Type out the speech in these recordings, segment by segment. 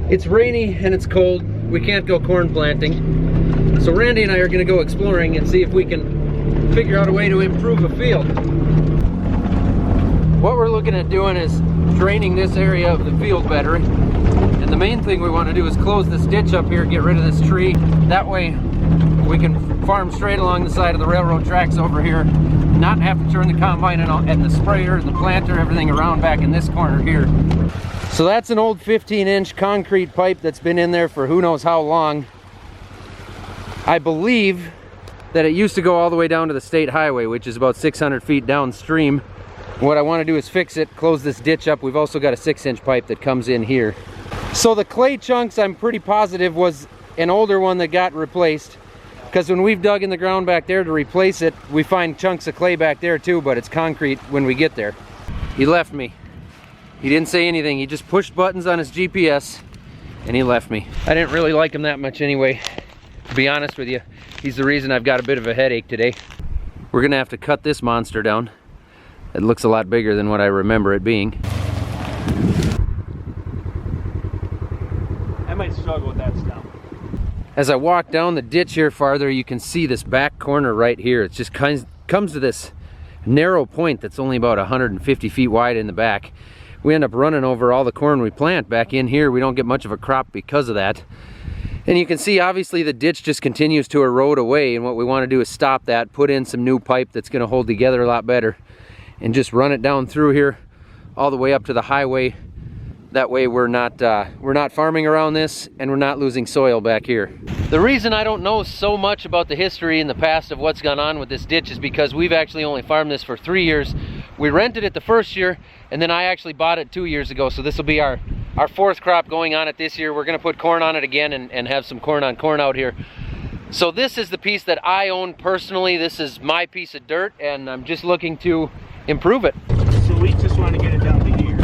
It's rainy and it's cold. We can't go corn planting. So Randy and I are gonna go exploring and see if we can figure out a way to improve a field. What we're looking at doing is draining this area of the field better. And the main thing we want to do is close this ditch up here, get rid of this tree. That way we can farm straight along the side of the railroad tracks over here, not have to turn the combine and the sprayer and the planter, everything around back in this corner here. So that's an old 15-inch concrete pipe that's been in there for who knows how long. I believe that it used to go all the way down to the state highway, which is about 600 feet downstream. What I want to do is fix it, close this ditch up. We've also got a 6-inch pipe that comes in here. So the clay chunks, I'm pretty positive, was an older one that got replaced, because when we've dug in the ground back there to replace it, we find chunks of clay back there too, but it's concrete when we get there. He left me. He didn't say anything. He just pushed buttons on his GPS and he left me. I didn't really like him that much anyway, to be honest with you. He's the reason I've got a bit of a headache today. We're gonna have to cut this monster down. It looks a lot bigger than what I remember it being. I might struggle with that stuff. As I walk down the ditch here farther, you can see this back corner right here. It just comes to this narrow point that's only about 150 feet wide in the back. We end up running over all the corn we plant back in here. We don't get much of a crop because of that. And you can see obviously the ditch just continues to erode away, and what we want to do is stop that, put in some new pipe that's going to hold together a lot better, and just run it down through here all the way up to the highway. That way we're not farming around this, and we're not losing soil back here. The reason I don't know so much about the history in the past of what's gone on with this ditch is because we've actually only farmed this for 3 years. We rented it the first year, and then I actually bought it 2 years ago, so this will be our fourth crop going on it this year. We're gonna put corn on it again and have some corn on corn out here. So this is the piece that I own personally. This is my piece of dirt, and I'm just looking to improve it. So we just want to get it down to here.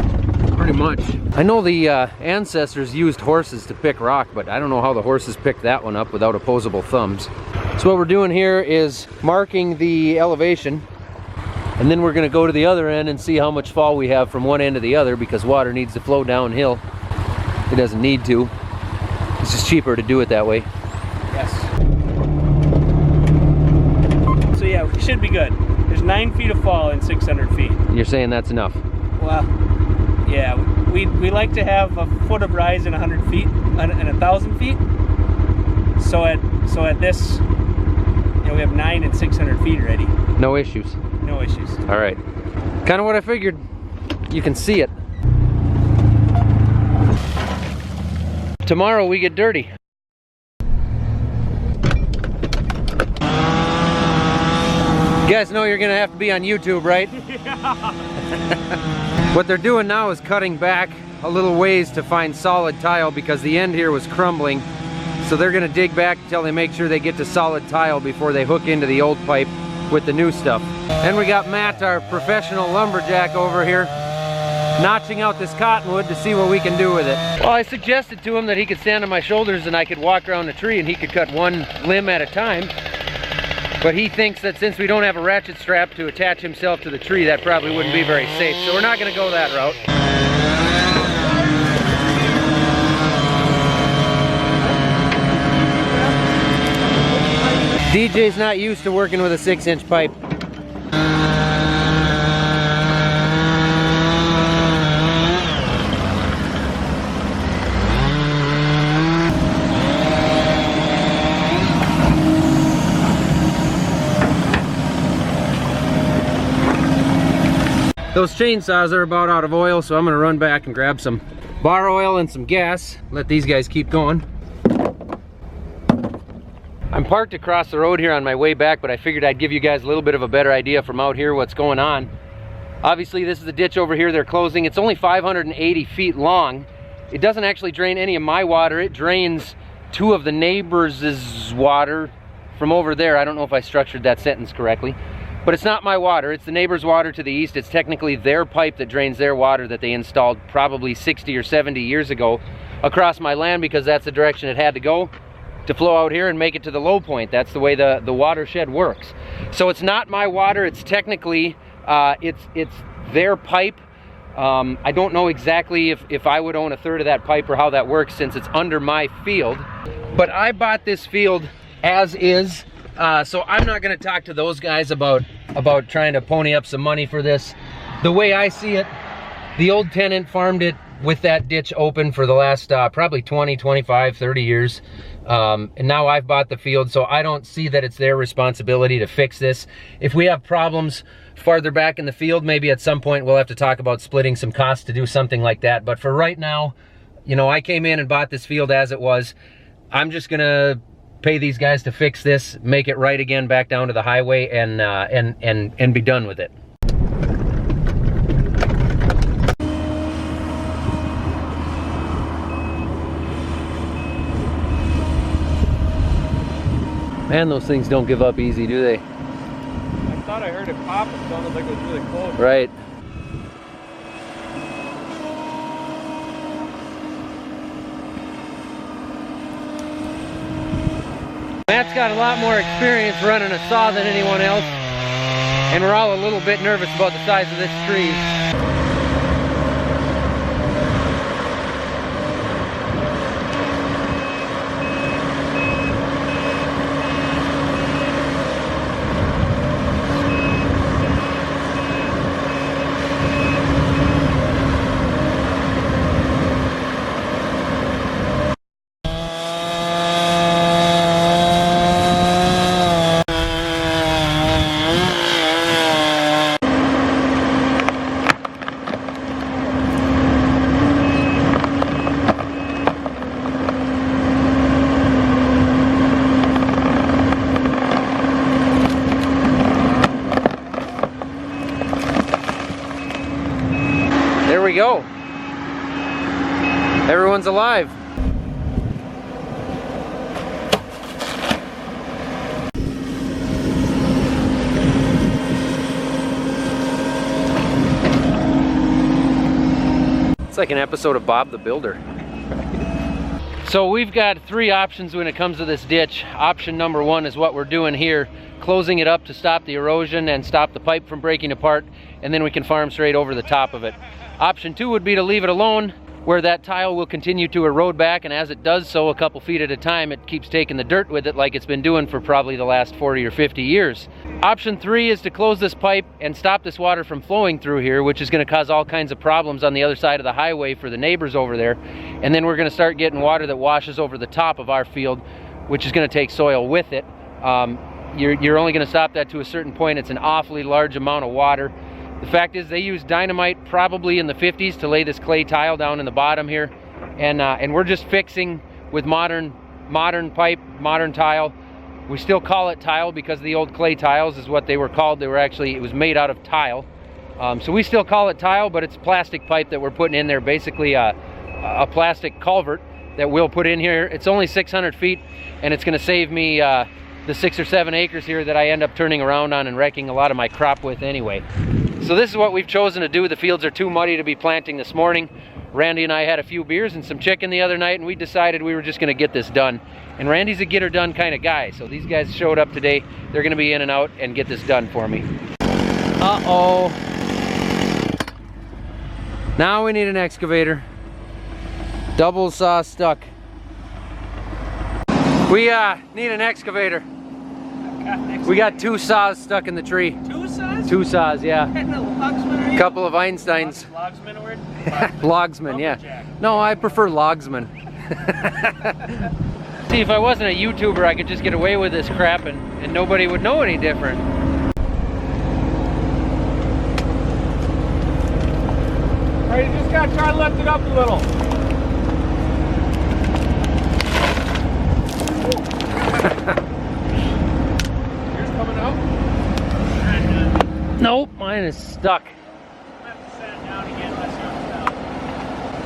Pretty much. I know the ancestors used horses to pick rock, but I don't know how the horses picked that one up without opposable thumbs. So what we're doing here is marking the elevation, and then we're going to go to the other end and see how much fall we have from one end to the other, because water needs to flow downhill. It doesn't need to. It's just cheaper to do it that way. Yes. So yeah, we should be good. There's 9 feet of fall in 600 feet. You're saying that's enough? Well, yeah, we like to have a foot of rise in 100 feet and 1,000 feet. So at this, you know, we have 9 and 600 feet already. No issues. No issues. All right. Kind of what I figured. You can see it. Tomorrow we get dirty. You guys know you're gonna have to be on YouTube, right? What they're doing now is cutting back a little ways to find solid tile, because the end here was crumbling. So they're gonna dig back until they make sure they get to solid tile before they hook into the old pipe with the new stuff. And we got Matt, our professional lumberjack, over here, notching out this cottonwood to see what we can do with it. Well, I suggested to him that he could stand on my shoulders and I could walk around the tree and he could cut one limb at a time. But he thinks that since we don't have a ratchet strap to attach himself to the tree, that probably wouldn't be very safe. So we're not gonna go that route. DJ's not used to working with a 6-inch pipe. Those chainsaws are about out of oil, so I'm gonna run back and grab some bar oil and some gas. Let these guys keep going. I'm parked across the road here on my way back, but I figured I'd give you guys a little bit of a better idea from out here what's going on. Obviously this is the ditch over here they're closing. It's only 580 feet long. It doesn't actually drain any of my water. It drains 2 of the neighbors' water from over there. I don't know if I structured that sentence correctly. But it's not my water, it's the neighbor's water to the east. It's technically their pipe that drains their water that they installed probably 60 or 70 years ago across my land, because that's the direction it had to go to flow out here and make it to the low point. That's the way the watershed works. So it's not my water, it's technically, it's their pipe, I don't know exactly if I would own a third of that pipe or how that works since it's under my field. But I bought this field as is, so I'm not gonna talk to those guys about trying to pony up some money for this. The way I see it, the old tenant farmed it with that ditch open for the last probably 20, 25, 30 years. And now I've bought the field, so I don't see that it's their responsibility to fix this. If we have problems farther back in the field, maybe at some point we'll have to talk about splitting some costs to do something like that. But for right now, you know, I came in and bought this field as it was. I'm just gonna pay these guys to fix this, make it right again back down to the highway, and be done with it. Man, those things don't give up easy, do they? I thought I heard it pop. It sounded like it was really close. Right. Matt's got a lot more experience running a saw than anyone else, and we're all a little bit nervous about the size of this tree. There we go. Everyone's alive. It's like an episode of Bob the Builder. So we've got three options when it comes to this ditch. Option number one is what we're doing here, closing it up to stop the erosion and stop the pipe from breaking apart, and then we can farm straight over the top of it. Option two would be to leave it alone, where that tile will continue to erode back, and as it does so a couple feet at a time, it keeps taking the dirt with it like it's been doing for probably the last 40 or 50 years. Option three is to close this pipe and stop this water from flowing through here, which is going to cause all kinds of problems on the other side of the highway for the neighbors over there. And then we're going to start getting water that washes over the top of our field, which is going to take soil with it. You're only going to stop that to a certain point. It's an awfully large amount of water. The fact is they used dynamite probably in the 50s to lay this clay tile down in the bottom here, and we're just fixing with modern pipe, modern tile. We still call it tile because the old clay tiles is what they were called. They were actually, it was made out of tile. So we still call it tile, but it's plastic pipe that we're putting in there, basically a plastic culvert that we'll put in here. It's only 600 feet, and it's going to save me the 6 or 7 acres here that I end up turning around on and wrecking a lot of my crop with anyway. So this is what we've chosen to do. The fields are too muddy to be planting this morning. Randy and I had a few beers and some chicken the other night, and we decided we were just going to get this done. And Randy's a get her done kind of guy, so these guys showed up today. They're going to be in and out and get this done for me. Uh-oh. Now we need an excavator. Double saw stuck. We need an excavator. We got 2 saws stuck in the tree. 2 saws? 2 saws, yeah. A couple of Einsteins. Logsman a word? Logsman, yeah. No, I prefer logsman. See, if I wasn't a YouTuber, I could just get away with this crap and nobody would know any different. Alright, you just gotta try to lift it up a little. Nope, mine is stuck.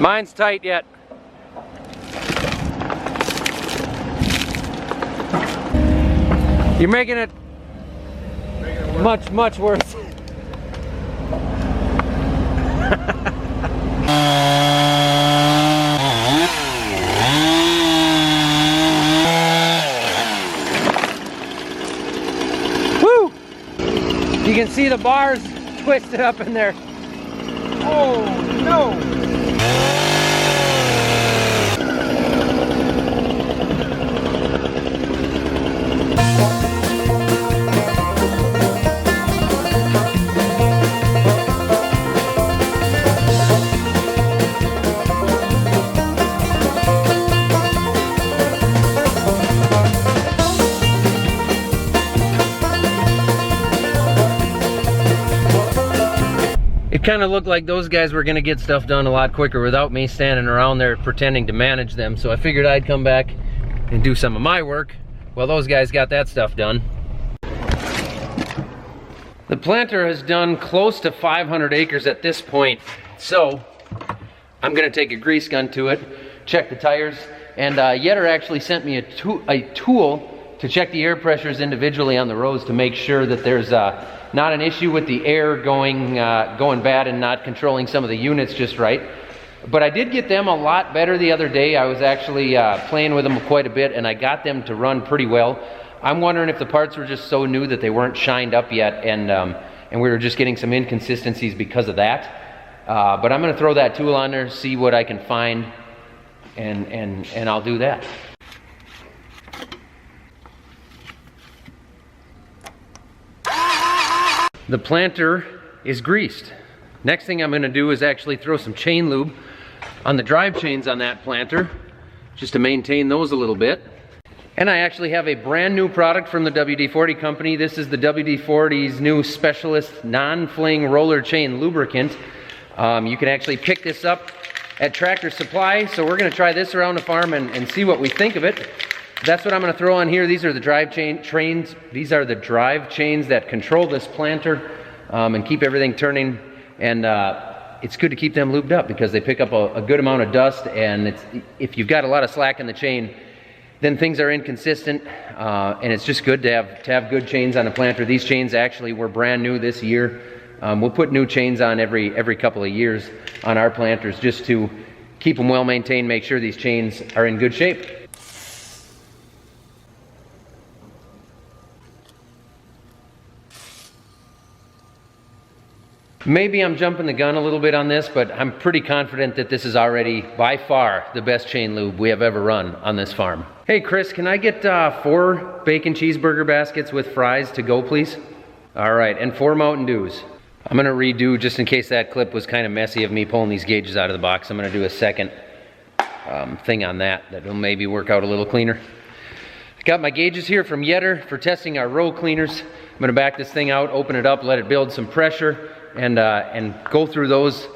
Mine's tight yet. You're making it much worse. Woo! You can see the bars twisted up in there. Oh, no! It kind of looked like those guys were going to get stuff done a lot quicker without me standing around there pretending to manage them. So I figured I'd come back and do some of my work while those guys got that stuff done. The planter has done close to 500 acres at this point. So I'm going to take a grease gun to it, check the tires, and Yetter actually sent me a tool to check the air pressures individually on the rows to make sure that there's not an issue with the air going bad and not controlling some of the units just right. But I did get them a lot better the other day. I was actually playing with them quite a bit, and I got them to run pretty well. I'm wondering if the parts were just so new that they weren't shined up yet, and we were just getting some inconsistencies because of that. But I'm going to throw that tool on there, see what I can find, and I'll do that. The planter is greased. Next thing I'm going to do is actually throw some chain lube on the drive chains on that planter, just to maintain those a little bit. And I actually have a brand new product from the WD-40 company. This is the WD-40's new Specialist Non-Fling Roller Chain Lubricant. You can actually pick this up at Tractor Supply. So we're going to try this around the farm and see what we think of it. That's what I'm going to throw on here. These are the drive chains. These are the drive chains that control this planter and keep everything turning. And it's good to keep them lubed up because they pick up a good amount of dust. And if you've got a lot of slack in the chain, then things are inconsistent. And it's just good to have good chains on a planter. These chains actually were brand new this year. We'll put new chains on every couple of years on our planters just to keep them well maintained, make sure these chains are in good shape. Maybe I'm jumping the gun a little bit on this, but I'm pretty confident that this is already, by far, the best chain lube we have ever run on this farm. Hey Chris, can I get 4 bacon cheeseburger baskets with fries to go, please? All right, and 4 Mountain Dews. I'm gonna redo, just in case that clip was kind of messy of me pulling these gauges out of the box, I'm gonna do a second thing on that will maybe work out a little cleaner. Got my gauges here from Yetter for testing our row cleaners. I'm gonna back this thing out, open it up, let it build some pressure, and go through those,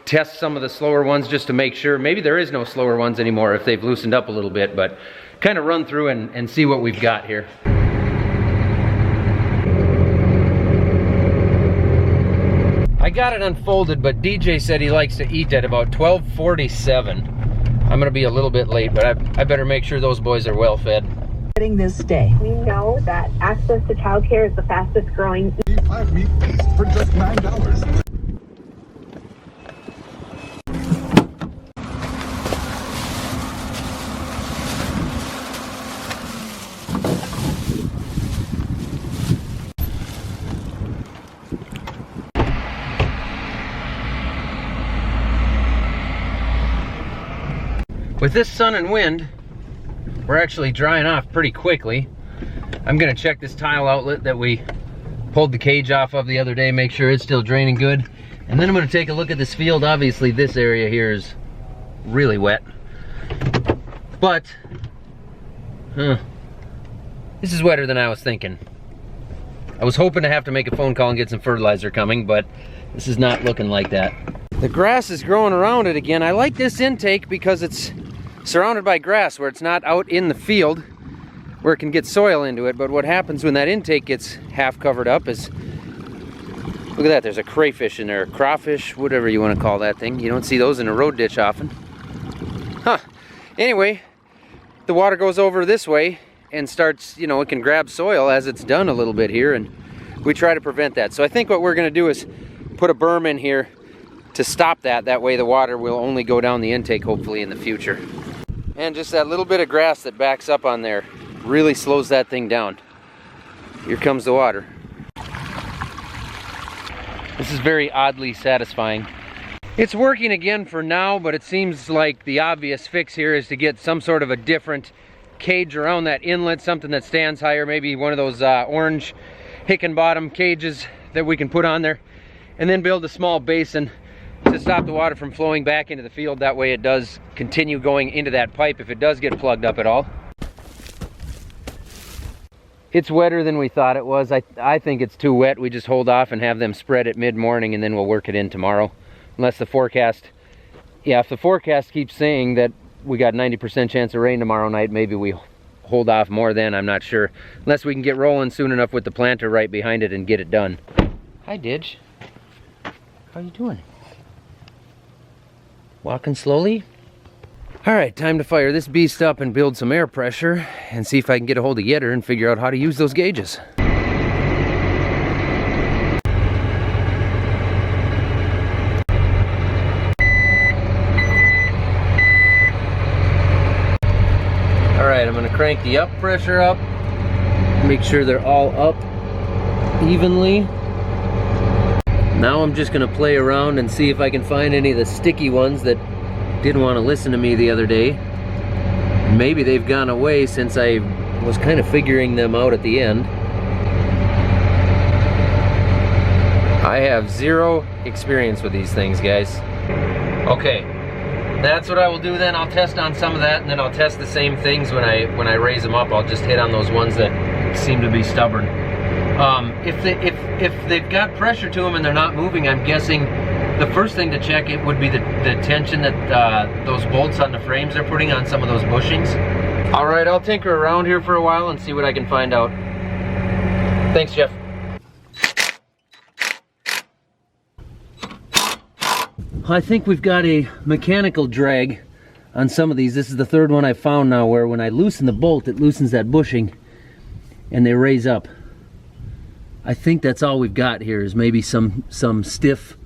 test some of the slower ones just to make sure. Maybe there is no slower ones anymore if they've loosened up a little bit, but kind of run through and see what we've got here. I got it unfolded, but DJ said he likes to eat at about 12:47. I'm gonna be a little bit late, but I better make sure those boys are well fed. This day. We know that access to childcare is the fastest growing. 5 meat feast for just $9. With this sun and wind, we're actually drying off pretty quickly. I'm gonna check this tile outlet that we pulled the cage off of the other day, make sure it's still draining good. And then I'm gonna take a look at this field. Obviously this area here is really wet. But, this is wetter than I was thinking. I was hoping to have to make a phone call and get some fertilizer coming, but this is not looking like that. The grass is growing around it again. I like this intake because it's surrounded by grass where it's not out in the field where it can get soil into it. But what happens when that intake gets half covered up is, look at that, there's a crayfish in there, crawfish, whatever you want to call that thing. You don't see those in a road ditch often. Anyway, the water goes over this way and starts, it can grab soil as it's done a little bit here, and we try to prevent that. So I think what we're going to do is put a berm in here to stop that. That way the water will only go down the intake hopefully in the future. And just that little bit of grass that backs up on there really slows that thing down. Here comes the water. This is very oddly satisfying. It's working again for now, but it seems like the obvious fix here is to get some sort of a different cage around that inlet, something that stands higher, maybe one of those orange Hickenbottom cages that we can put on there, and then build a small basin to stop the water from flowing back into the field. That way it does continue going into that pipe if it does get plugged up at all. It's wetter than we thought it was. I think it's too wet. We just hold off and have them spread it mid-morning, and then we'll work it in tomorrow. Unless the forecast, yeah, if the forecast keeps saying that we got 90% chance of rain tomorrow night, maybe we hold off more then, I'm not sure. Unless we can get rolling soon enough with the planter right behind it and get it done. Hi, Didge. How you doing? Walking slowly? All right, time to fire this beast up and build some air pressure and see if I can get a hold of Yetter and figure out how to use those gauges. I'm going to crank the up pressure up, make sure they're all up evenly. Now I'm just going to play around and see if I can find any of the sticky ones that didn't want to listen to me the other day. Maybe they've gone away since I was kind of figuring them out at the end. I have zero experience with these things, guys. Okay. That's what I will do then. I'll test on some of that, and then I'll test the same things when I raise them up. I'll just hit on those ones that seem to be stubborn. If they've got pressure to them and they're not moving, I'm guessing the first thing to check it would be the tension that those bolts on the frames are putting on some of those bushings. All right, I'll tinker around here for a while and see what I can find out. Thanks, Jeff. I think we've got a mechanical drag on some of these. This is the third one I've found now where when I loosen the bolt, it loosens that bushing and they raise up. I think that's all we've got here is maybe some stiff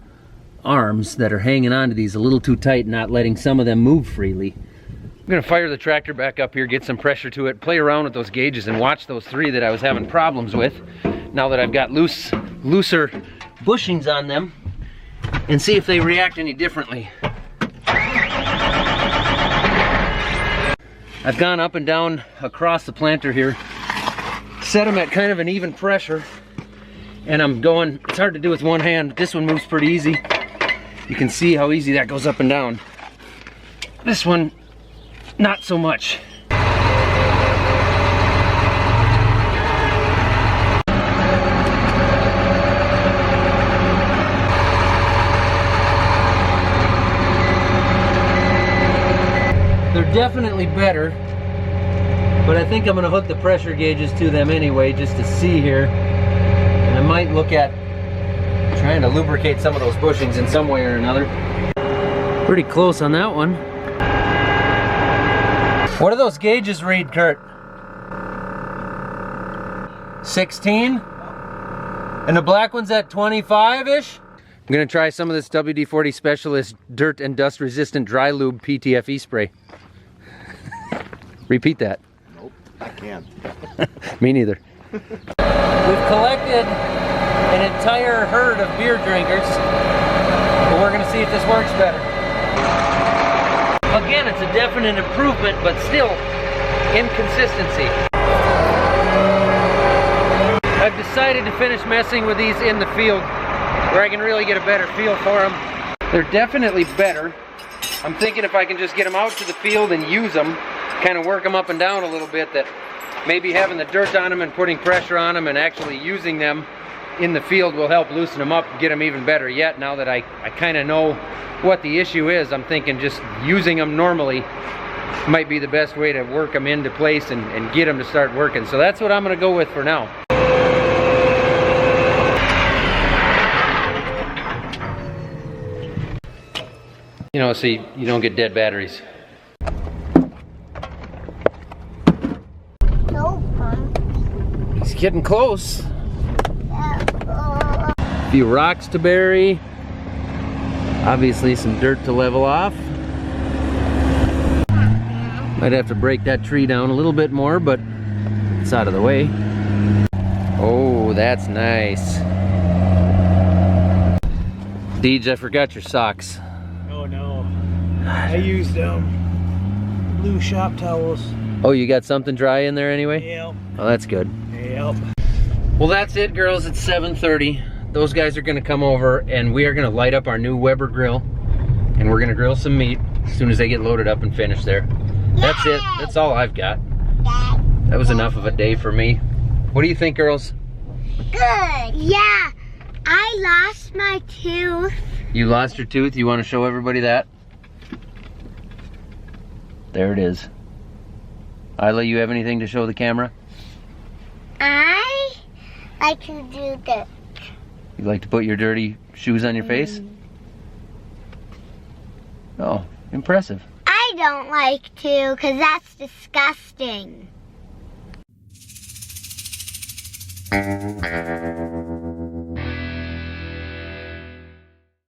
arms that are hanging onto these a little too tight, not letting some of them move freely. I'm gonna fire the tractor back up here, get some pressure to it, play around with those gauges and watch those three that I was having problems with now that I've got looser bushings on them, and see if they react any differently. I've gone up and down across the planter here, set them at kind of an even pressure, and I'm going, it's hard to do with one hand, this one moves pretty easy. You can see how easy that goes up and down. This one, not so much. They're definitely better, but I think I'm going to hook the pressure gauges to them anyway just to see here. And I might look at trying to lubricate some of those bushings in some way or another. Pretty close on that one. What do those gauges read, Kurt? 16? And the black one's at 25-ish? I'm going to try some of this WD-40 Specialist Dirt and Dust Resistant Dry Lube PTFE spray. Repeat that. Nope, I can't. Me neither. We've collected an entire herd of beer drinkers, but we're going to see if this works better. Again, it's a definite improvement, but still inconsistency. I've decided to finish messing with these in the field where I can really get a better feel for them. They're definitely better. I'm thinking if I can just get them out to the field and use them, kind of work them up and down a little bit, that maybe having the dirt on them and putting pressure on them and actually using them in the field will help loosen them up and get them even better yet. Now that I kind of know what the issue is, I'm thinking just using them normally might be the best way to work them into place and get them to start working. So that's what I'm going to go with for now. You know, see, you don't get dead batteries. He's getting close. A few rocks to bury. Obviously some dirt to level off. Might have to break that tree down a little bit more, but it's out of the way. Oh, that's nice. Deej, I forgot your socks. I used blue shop towels. Oh, you got something dry in there anyway? Yep. Oh, that's good. Yep. Well, that's it, girls. It's 7:30. Those guys are gonna come over and we are gonna light up our new Weber grill and we're gonna grill some meat as soon as they get loaded up and finished there. That's it. That's all I've got. That was enough of a day for me. What do you think, girls? Good. Yeah. I lost my tooth. You lost your tooth? You want to show everybody that? There it is. Isla, you have anything to show the camera? I like to do this. You like to put your dirty shoes on your face? Oh, impressive. I don't like to, because that's disgusting.